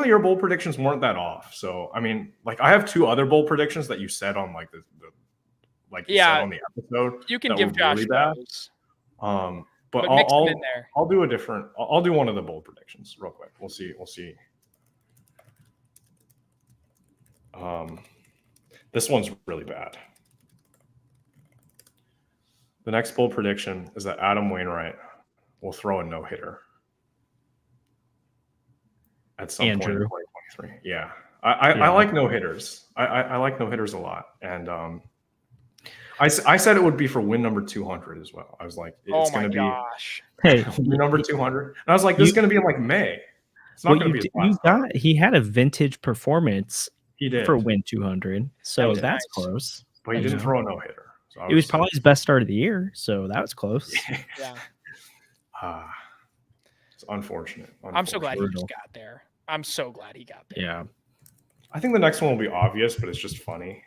your bold predictions weren't that off. So I mean, like I have 2 other bold predictions that you said on like the said on the episode. You can give Josh really those. But mix them in there. I'll do a different. I'll do one of the bold predictions real quick. We'll see. This one's really bad. The next bold prediction is that Adam Wainwright will throw a no-hitter at some point in 2023. Yeah. I like no-hitters. I like no-hitters a lot. And I said it would be for win number 200 as well. I was like, it's going to be win number 200. And I was like, this is going to be in like May. It's not going to be. He had a vintage performance. He did for win 200. So that's close. But he didn't throw a no-hitter. So it was probably his best start of the year. So that was close. Yeah. It's unfortunate. I'm so glad he just got there. I'm so glad he got there. Yeah. I think the next one will be obvious, but it's just funny.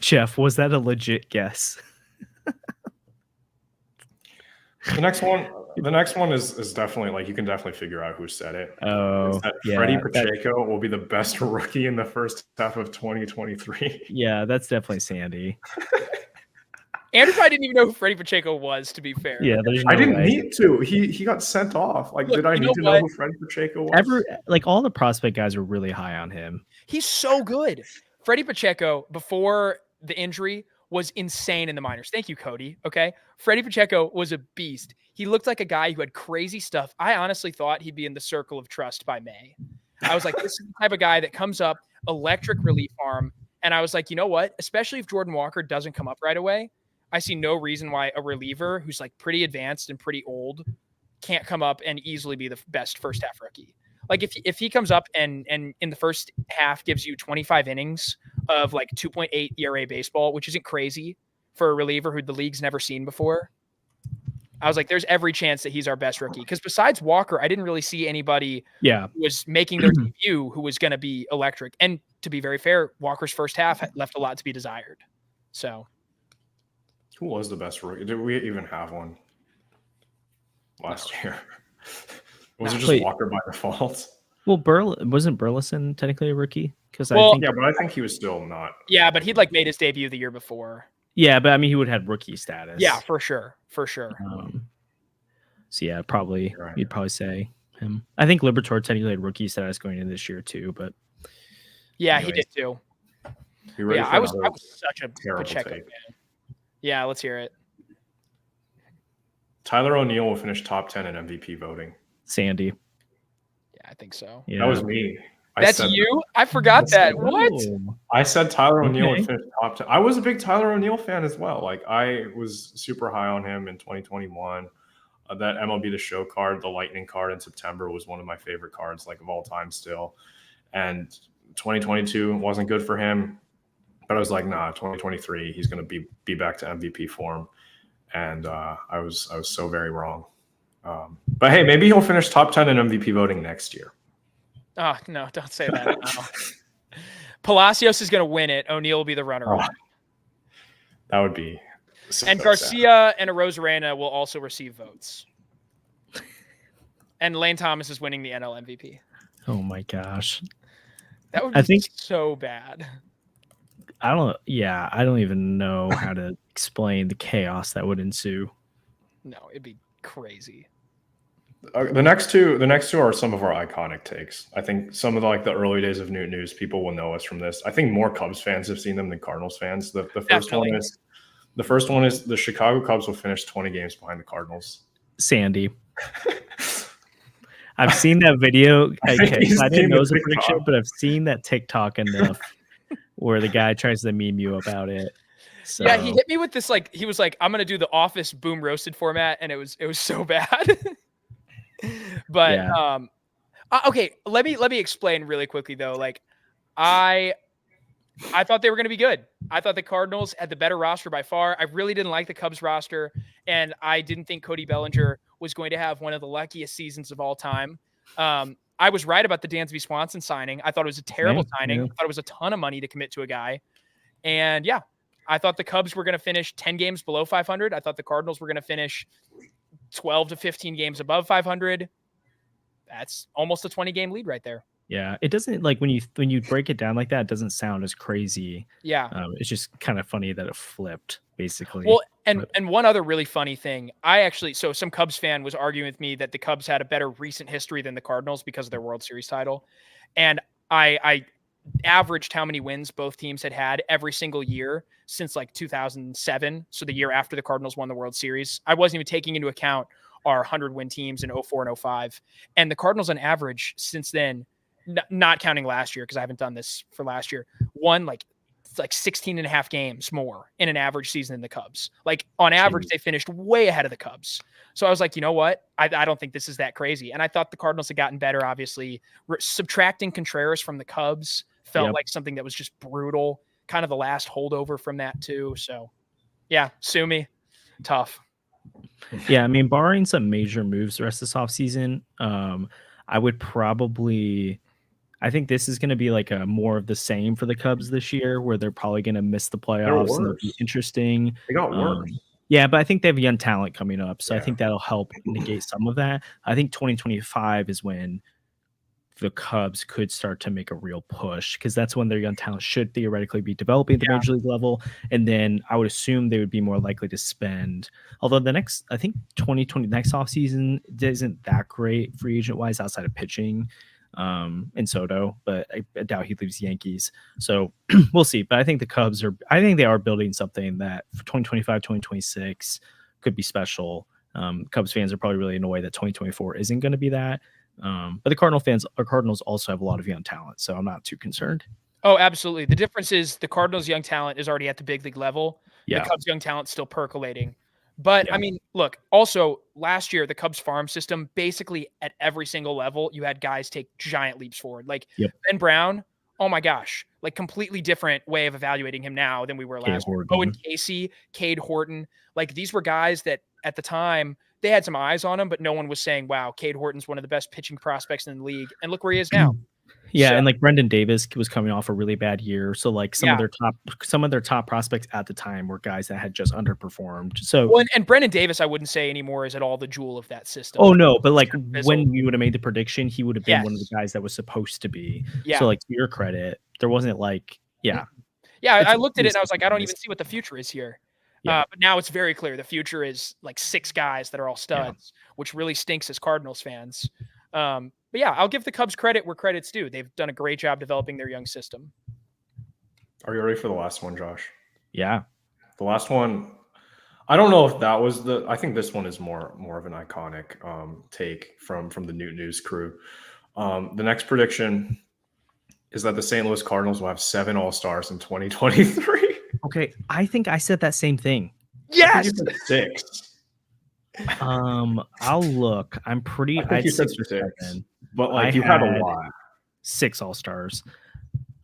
Jeff, was that a legit guess? The next one is definitely like you can definitely figure out who said it. Oh, yeah. Freddie Pacheco will be the best rookie in the first half of 2023. Yeah, that's definitely Sandy. Andrew probably didn't even know who Freddie Pacheco was, to be fair. Yeah, I didn't need to. He got sent off. Like, did I need to know who Freddie Pacheco was? All the prospect guys are really high on him. He's so good. Freddie Pacheco, before the injury, was insane in the minors. Thank you, Cody. Okay. Freddie Pacheco was a beast. He looked like a guy who had crazy stuff. I honestly thought he'd be in the circle of trust by May. I was like, this is the type of guy that comes up, electric relief arm. And I was like, you know what? Especially if Jordan Walker doesn't come up right away, I see no reason why a reliever who's like pretty advanced and pretty old can't come up and easily be the best first half rookie. Like if he comes up and in the first half gives you 25 innings of like 2.8 ERA baseball, which isn't crazy for a reliever who the league's never seen before. I was like, there's every chance that he's our best rookie. Because besides Walker, I didn't really see anybody who was making their debut who was going to be electric. And to be very fair, Walker's first half left a lot to be desired. So who was the best rookie? Did we even have one last year? Was it just Walker by default? Well, wasn't Burleson technically a rookie? But I think he was still not. Yeah, but he'd like made his debut the year before. Yeah, but I mean, he would have had rookie status. Yeah, for sure. So yeah, probably you'd probably say him. I think Liberatore technically had rookie status going into this year too, but yeah, he did too. Yeah, I was such a Pacheco fan. Yeah, let's hear it. Tyler O'Neill will finish top 10 in MVP voting. Sandy. Yeah, I think so. Yeah. That was me. That's you? I forgot that. What? I said Tyler O'Neill would finish top 10. I was a big Tyler O'Neill fan as well. Like I was super high on him in 2021. That MLB The Show card, the Lightning card in September, was one of my favorite cards, like of all time still. And 2022 wasn't good for him, but I was like, nah, 2023, he's going to be back to MVP form. And I was so very wrong. But hey, maybe he'll finish top 10 in MVP voting next year. Oh, no, don't say that. No. Palacios is going to win it. O'Neill will be the runner-up. That would be And Garcia and Arozarena will also receive votes. And Lane Thomas is winning the NL MVP. Oh my gosh. That would be so bad. I don't even know how to explain the chaos that would ensue. No, it'd be crazy. The next two are some of our iconic takes. I think some of the early days of Newt News, people will know us from this. I think more Cubs fans have seen them than Cardinals fans. The first one is the Chicago Cubs will finish 20 games behind the Cardinals. Sandy. I've seen that video. I didn't know it was a prediction, but I've seen that TikTok enough where the guy tries to meme you about it. So. Yeah, he hit me with this he was like, I'm gonna do the Office boom roasted format, and it was so bad. But yeah. Okay, let me explain really quickly though. I thought they were going to be good. I thought the Cardinals had the better roster by far. I really didn't like the Cubs roster, and I didn't think Cody Bellinger was going to have one of the luckiest seasons of all time. I was right about the Dansby Swanson signing. I thought it was a terrible signing. I thought it was a ton of money to commit to a guy. And yeah, I thought the Cubs were going to finish 10 games below 500. I thought the Cardinals were going to finish 12 to 15 games above 500. That's almost a 20-game lead right there. Yeah, it doesn't when you break it down like that, it doesn't sound as crazy. Yeah, it's just kind of funny that it flipped basically. Well, and one other really funny thing, so some Cubs fan was arguing with me that the Cubs had a better recent history than the Cardinals because of their World Series title, and I averaged how many wins both teams had every single year since 2007, so the year after the Cardinals won the World Series. I wasn't even taking into account our 100-win teams in 04 and 05, and the Cardinals on average since then. Not counting last year because I haven't done this for last year, won 16 and a half games more in an average season than the Cubs. On average, they finished way ahead of the Cubs. So I was like, you know what? I don't think this is that crazy. And I thought the Cardinals had gotten better, obviously. Subtracting Contreras from the Cubs felt like something that was just brutal. Kind of the last holdover from that too. So yeah, sue me. Tough. Yeah, I mean, barring some major moves the rest of this offseason, I would probably... I think this is going to be a more of the same for the Cubs this year, where they're probably going to miss the playoffs and it'll be interesting. They got worse. Yeah, but I think they have young talent coming up, so I think that'll help negate some of that. I think 2025 is when the Cubs could start to make a real push because that's when their young talent should theoretically be developing at the major league level, and then I would assume they would be more likely to spend. Although I think 2020 next offseason isn't that great free agent wise outside of pitching. In Soto, but I doubt he leaves the Yankees. So we'll see. But I think the Cubs they are building something that for 2025, 2026 could be special. Cubs fans are probably really annoyed that 2024 isn't going to be that. But the Cardinals also have a lot of young talent, so I'm not too concerned. Oh, absolutely. The difference is the Cardinals' young talent is already at the big league level. Yeah. The Cubs' young talent still percolating. But I mean, look, also last year, the Cubs farm system, basically at every single level, you had guys take giant leaps forward. Ben Brown, oh my gosh, completely different way of evaluating him now than we were last year. Owen Casey, Cade Horton, these were guys that at the time they had some eyes on him, but no one was saying, wow, Cade Horton's one of the best pitching prospects in the league. And look where he is now. Yeah, and Brendan Davis was coming off a really bad year, so some of their top prospects at the time were guys that had just underperformed. So and Brendan Davis, I wouldn't say anymore is at all the jewel of that system. Oh no, but when we would have made the prediction, he would have been one of the guys that was supposed to be. Yeah. So to your credit, there wasn't Yeah, I looked at it and I was like, I don't even see what the future is here. Yeah. But now it's very clear the future is 6 guys that are all studs, which really stinks as Cardinals fans. But yeah, I'll give the Cubs credit where credit's due. They've done a great job developing their young system. Are you ready for the last one, Josh? Yeah. The last one, I don't know if that was I think this one is more of an iconic take from the Newt News crew. The next prediction is that the St. Louis Cardinals will have 7 All-Stars in 2023. Okay, I think I said that same thing. Yes! 6. I'll look. I had 6 or 7. But you had a lot. 6 All-Stars.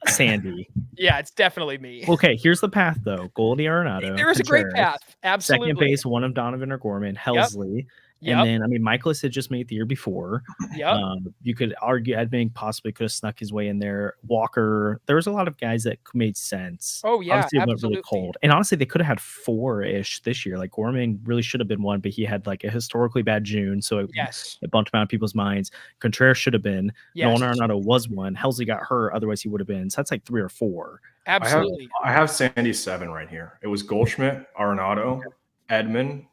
Sandy. Yeah, it's definitely me. Okay, here's the path though. Goldie Arenado. There is a great path. Absolutely. Second base, one of Donovan or Gorman. Helsley. And then, I mean, Michaelis had just made it the year before. Yep. You could argue Edmund possibly could have snuck his way in there. Walker, there was a lot of guys that made sense. Oh, yeah, obviously, it went absolutely. really cold. And honestly, they could have had 4-ish this year. Like, Gorman really should have been one, but he had like a historically bad June. So it bumped him out of people's minds. Contreras should have been. Nolan Arenado was one. Helsley got hurt. Otherwise, he would have been. So that's like 3 or 4. Absolutely. I have Sandy 7 right here. It was Goldschmidt, Arenado, Edmund,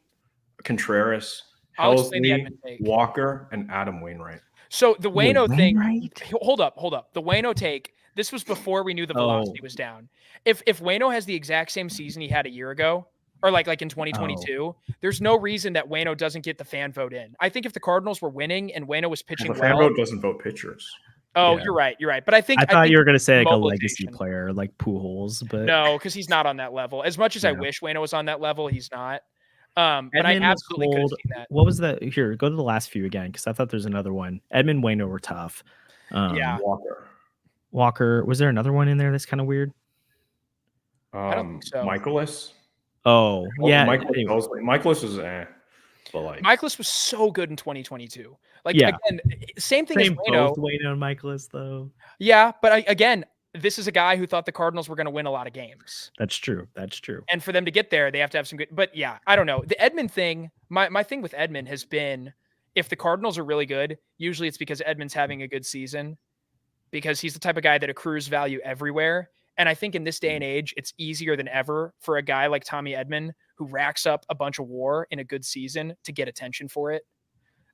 Contreras, Helsley, Walker, and Adam Wainwright. So the Waino thing, hold up. The Waino take, this was before we knew the velocity was down. If Waino has the exact same season he had a year ago, or like in 2022, there's no reason that Waino doesn't get the fan vote in. I think if the Cardinals were winning and Waino was pitching the fan vote doesn't vote pitchers. Oh, you're right. But I think you were going to say like a legacy player like Pujols, but no, because he's not on that level. As much as I wish Waino was on that level, he's not. But I absolutely could have seen that. What was that? Here, go to the last few again, because I thought there's another one. Edmund, Waino were tough. Walker. Was there another one in there that's kind of weird? I don't think so. Michaelis. Oh, yeah. Michaelis was but like Michaelis was so good in 2022. Like again, same thing as Waino. Both Waino and Michaelis, though. Yeah, but again, this is a guy who thought the Cardinals were going to win a lot of games. That's true. And for them to get there, they have to have some good. But yeah, I don't know. The Edmund thing, my thing with Edmund has been, if the Cardinals are really good, usually it's because Edmund's having a good season, because he's the type of guy that accrues value everywhere. And I think in this day and age, it's easier than ever for a guy like Tommy Edman, who racks up a bunch of WAR in a good season, to get attention for it.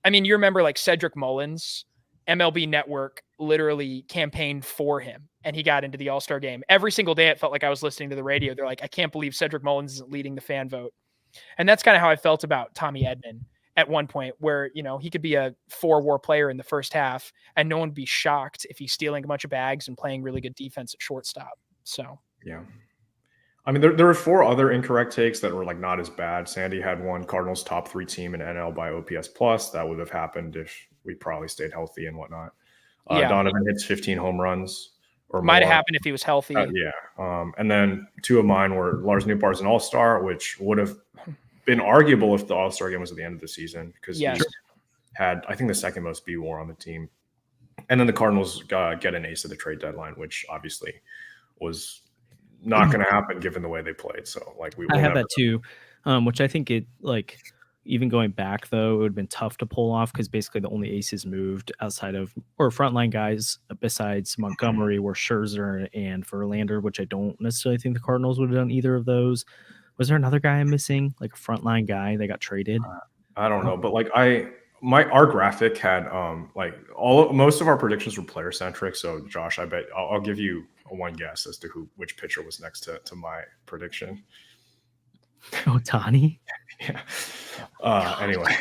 I mean, you remember like Cedric Mullins, MLB Network literally campaigned for him, and he got into the All-Star game. Every single day, it felt like I was listening to the radio. They're like, I can't believe Cedric Mullins isn't leading the fan vote. And that's kind of how I felt about Tommy Edman at one point, where, he could be a 4-WAR player in the first half, and no one would be shocked if he's stealing a bunch of bags and playing really good defense at shortstop. So, yeah. I mean, there were 4 other incorrect takes that were like not as bad. Sandy had one, Cardinals top 3 team in NL by OPS plus. That would have happened if we probably stayed healthy and whatnot. Donovan hits 15 home runs. Or might have happened if he was healthy. And then 2 of mine were Lars Nootbaar's an all-star, which would have been arguable if the all-star game was at the end of the season, because he had, I think, the second most B-WAR on the team. And then the Cardinals get an ace at the trade deadline, which obviously was not going to happen given the way they played. So like I have that too, which I think it like even going back though, it would have been tough to pull off, because basically the only aces moved outside of or frontline guys besides Montgomery were Scherzer and Verlander, which I don't necessarily think the Cardinals would have done either of those. Was there another guy I'm missing, like a frontline guy that got traded? I don't know, but like our graphic had most of our predictions were player centric. So Josh, I bet I'll give you one guess as to which pitcher was next to my prediction. Ohtani. Yeah. Anyway,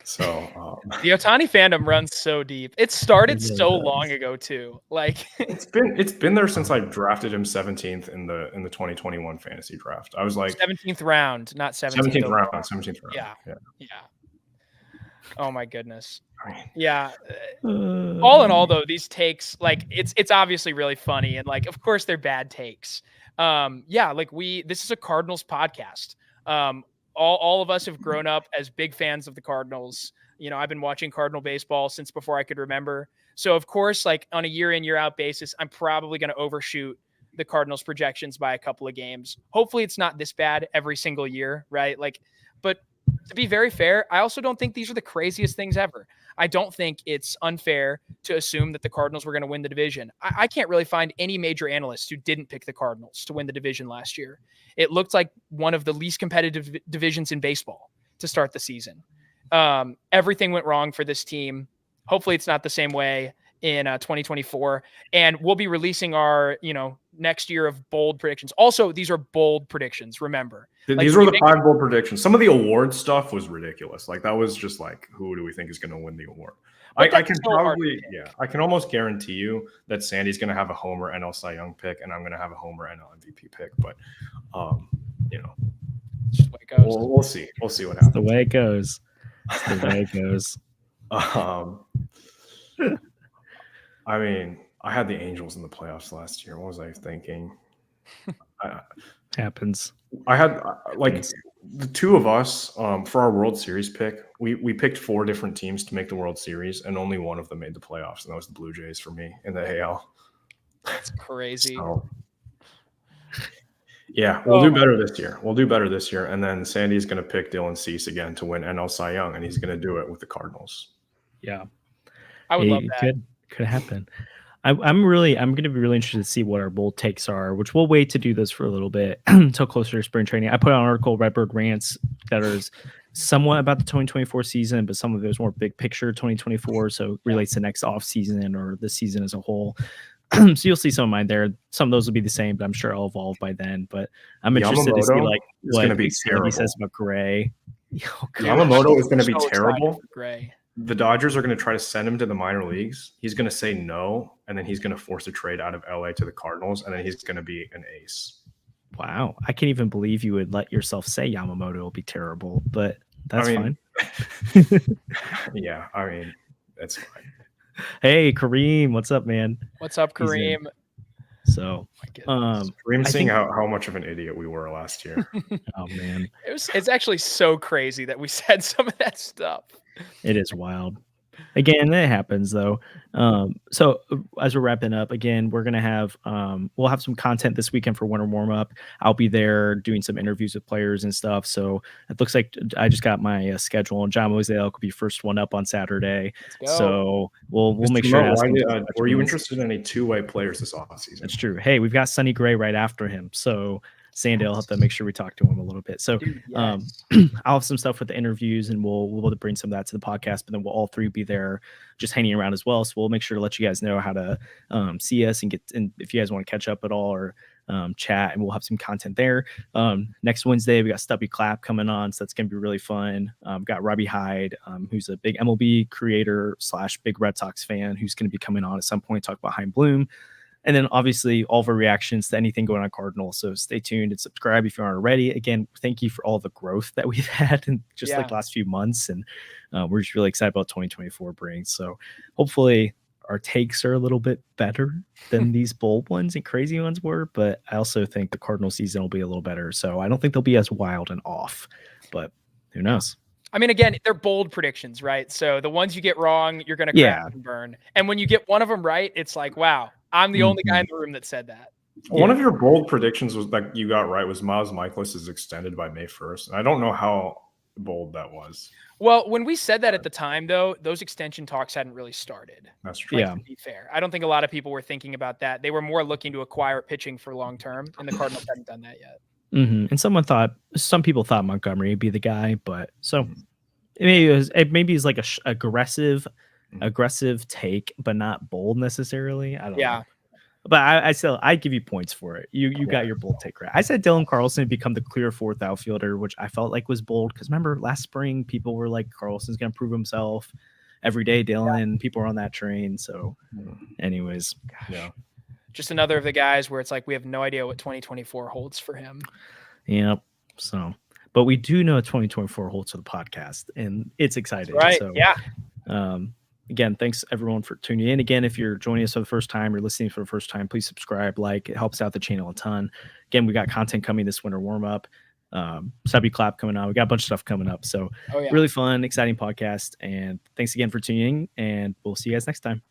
so the Ohtani fandom runs so deep. It started so long ago too. Like it's been there since I drafted him 17th in the 2021 fantasy draft. I was like 17th round, not 17th round. 17th round. Yeah. Oh my goodness. Yeah. All in all, though, these takes, like it's obviously really funny, and like of course they're bad takes. This is a Cardinals podcast. All of us have grown up as big fans of the Cardinals. I've been watching Cardinal baseball since before I could remember. So of course, like on a year in, year out basis, I'm probably going to overshoot the Cardinals projections by a couple of games. Hopefully it's not this bad every single year, right? But to be very fair, I also don't think these are the craziest things ever. I don't think it's unfair to assume that the Cardinals were going to win the division. I can't really find any major analysts who didn't pick the Cardinals to win the division last year. It looked like one of the least competitive divisions in baseball to start the season. Everything went wrong for this team. Hopefully it's not the same way in 2024. And we'll be releasing our, next year of bold predictions. Also, these are bold predictions, remember. These were the 5 bold predictions. Some of the award stuff was ridiculous. Like that was just like, who do we think is going to win the award? I can almost guarantee you that Sandy's going to have a homer NL Cy Young pick, and I'm going to have a homer NL MVP pick. But, it's just the way it goes. We'll see. We'll see what happens. The way it goes. The way it goes. I mean, I had the Angels in the playoffs last year. What was I thinking? Happens. I had the two of us, for our World Series pick, we picked 4 different teams to make the World Series, and only one of them made the playoffs, and that was the Blue Jays for me in the AL. That's crazy. So, yeah, we'll do better this year. We'll do better this year, and then Sandy's going to pick Dylan Cease again to win NL Cy Young, and he's going to do it with the Cardinals. Yeah, I would love that. Could happen. I'm going to be really interested to see what our bold takes are, which we'll wait to do this for a little bit until closer to spring training. I put out an article, Redbird Rants, that is somewhat about the 2024 season, but some of it is more big picture 2024, so relates to next off season or the season as a whole. So you'll see some of mine there. Some of those will be the same, but I'm sure I'll evolve by then. But I'm interested to see like what he says about Gray. Oh, Yamamoto is going to be terrible. Gray. The Dodgers are going to try to send him to the minor leagues. He's going to say no, and then he's going to force a trade out of LA to the Cardinals, and then he's going to be an ace. Wow. I can't even believe you would let yourself say Yamamoto will be terrible, but that's fine. Yeah, I mean, that's fine. Hey, Kareem, what's up, man? What's up, Kareem? So, Kareem seeing how much of an idiot we were last year. Oh, man. It's actually so crazy that we said some of that stuff. It is wild. Again, that happens though. So as we're wrapping up, again, we're gonna have we'll have some content this weekend for winter warm up. I'll be there doing some interviews with players and stuff. So it looks like I just got my schedule, and John Moselle could be first one up on Saturday. So we'll make sure. Were you interested in any 2-way players this offseason? That's true. Hey, we've got Sonny Gray right after him, so Sandy, I'll have to make sure we talk to him a little bit. So I'll have some stuff with the interviews, and we'll bring some of that to the podcast, but then we'll all 3 be there just hanging around as well. So we'll make sure to let you guys know how to see us and if you guys want to catch up at all or chat, and we'll have some content there. Next Wednesday, we got Stubby Clap coming on, so that's going to be really fun. We've got Robbie Hyde, who's a big MLB creator / big Red Sox fan, who's going to be coming on at some point, talk about Chaim Bloom. And then obviously all of our reactions to anything going on Cardinals. So stay tuned and subscribe if you aren't already. Again, thank you for all the growth that we've had in just like last few months. And we're just really excited about 2024 brings. So hopefully our takes are a little bit better than these bold ones and crazy ones were. But I also think the Cardinal season will be a little better. So I don't think they'll be as wild and off, but who knows? I mean, again, they're bold predictions, right? So the ones you get wrong, you're going to crash and burn. And when you get one of them right, it's like, wow, I'm the only guy in the room that said that. One of your bold predictions was that you got right was Miles Michaelis is extended by May 1st. And I don't know how bold that was. Well, when we said that at the time, though, those extension talks hadn't really started. That's true. To be fair, I don't think a lot of people were thinking about that. They were more looking to acquire pitching for long term, and the Cardinals hadn't done that yet. And some people thought Montgomery would be the guy, but so maybe he's like a aggressive take, but not bold necessarily. I don't know. But I give you points for it. You got your bold take right. I said Dylan Carlson become the clear 4th outfielder, which I felt like was bold because remember last spring people were like Carlson's gonna prove himself every day. Dylan, people were on that train. So, anyways, just another of the guys where it's like we have no idea what 2024 holds for him. Yep. So, but we do know 2024 holds for the podcast, and it's exciting. Right? So, again, thanks everyone for tuning in. Again, if you're joining us for the first time or listening for the first time, please subscribe, like. It helps out the channel a ton. Again, we got content coming this winter warm up. Stubby Clap coming on. We got a bunch of stuff coming up. So really fun, exciting podcast. And thanks again for tuning in, and we'll see you guys next time.